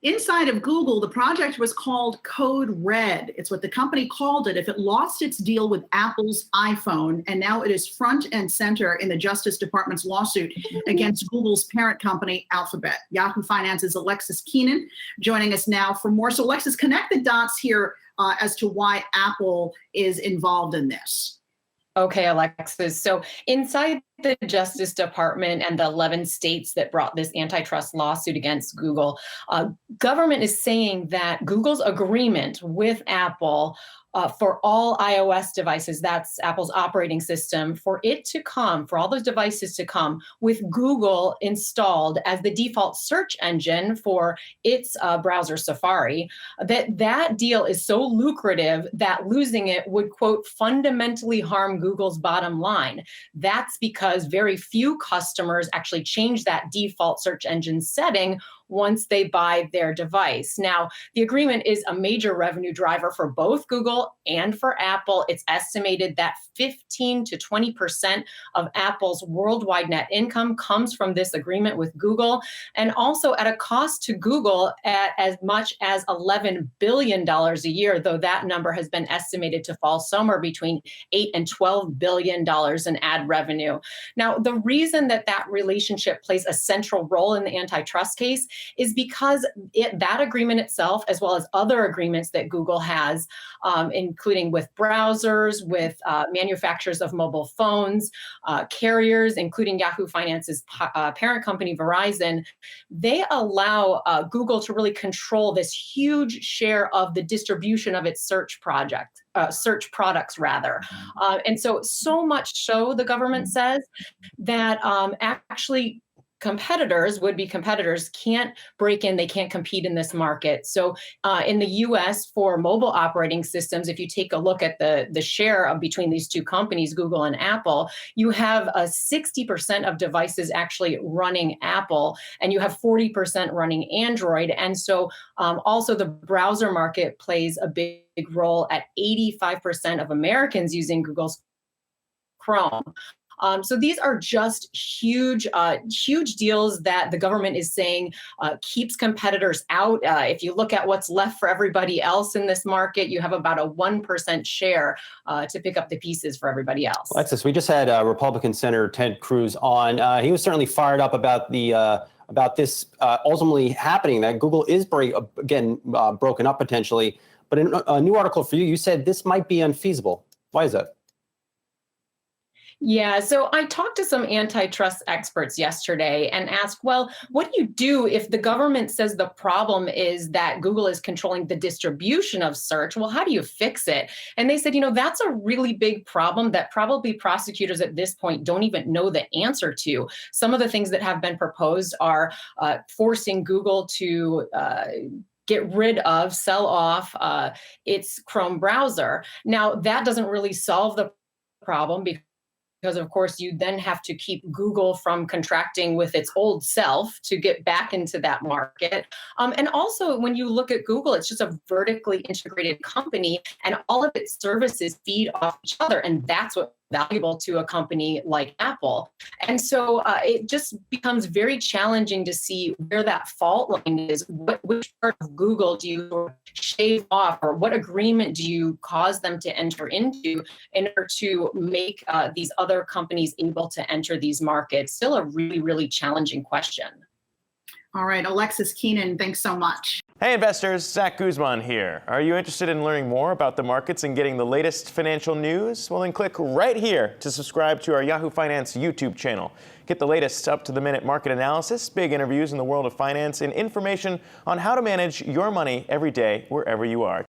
Inside of Google, the project was called Code Red. It's what the company called it if it lost its deal with Apple's iPhone, and now it is front and center in the Justice Department's lawsuit against Google's parent company, Alphabet. Yahoo Finance's Alexis Keenan joining us now for more. So Alexis, connect the dots here as to why Apple is involved in this. Okay, Alexis. So inside the Justice Department and the 11 states that brought this antitrust lawsuit against Google, government is saying that Google's agreement with Apple for all iOS devices, that's Apple's operating system, for all those devices to come with Google installed as the default search engine for its browser Safari, that deal is so lucrative that losing it would, quote, fundamentally harm Google's bottom line. That's because very few customers actually change that default search engine setting once they buy their device. Now, the agreement is a major revenue driver for both Google and for Apple. It's estimated that 15 to 20% of Apple's worldwide net income comes from this agreement with Google, and also at a cost to Google at as much as $11 billion a year, though that number has been estimated to fall somewhere between $8 and $12 billion in ad revenue. Now, the reason that relationship plays a central role in the antitrust case is because that agreement itself, as well as other agreements that Google has, including with browsers, with manufacturers of mobile phones, carriers, including Yahoo Finance's parent company, Verizon, they allow Google to really control this huge share of the distribution of its search products rather. And so much so, the government says that actually would-be competitors can't break in, they can't compete in this market. So in the US for mobile operating systems, if you take a look at the share between these two companies, Google and Apple, you have 60% of devices actually running Apple, and you have 40% running Android. And so also the browser market plays a big role at 85% of Americans using Google's Chrome. So these are just huge deals that the government is saying keeps competitors out. If you look at what's left for everybody else in this market, you have about a 1% share to pick up the pieces for everybody else. Alexis, we just had Republican Senator Ted Cruz on. He was certainly fired up about this ultimately happening, that Google is broken up potentially. But in a new article for you, you said this might be unfeasible. Why is that? Yeah, so I talked to some antitrust experts yesterday and asked, well, what do you do if the government says the problem is that Google is controlling the distribution of search? Well, how do you fix it? And they said, that's a really big problem that probably prosecutors at this point don't even know the answer to. Some of the things that have been proposed are forcing Google to sell off its Chrome browser. Now, that doesn't really solve the problem because of course you then have to keep Google from contracting with its old self to get back into that market. And also when you look at Google, it's just a vertically integrated company and all of its services feed off each other. And that's what's valuable to a company like Apple. And so it just becomes very challenging to see where that fault line is. Which part of Google do you shave off, or what agreement do you cause them to enter into in order to make these other companies able to enter these markets? Still a really, really challenging question. All right, Alexis Keenan, thanks so much. Hey investors, Zach Guzman here. Are you interested in learning more about the markets and getting the latest financial news? Well, then click right here to subscribe to our Yahoo Finance YouTube channel. Get the latest up-to-the-minute market analysis, big interviews in the world of finance, and information on how to manage your money every day wherever you are.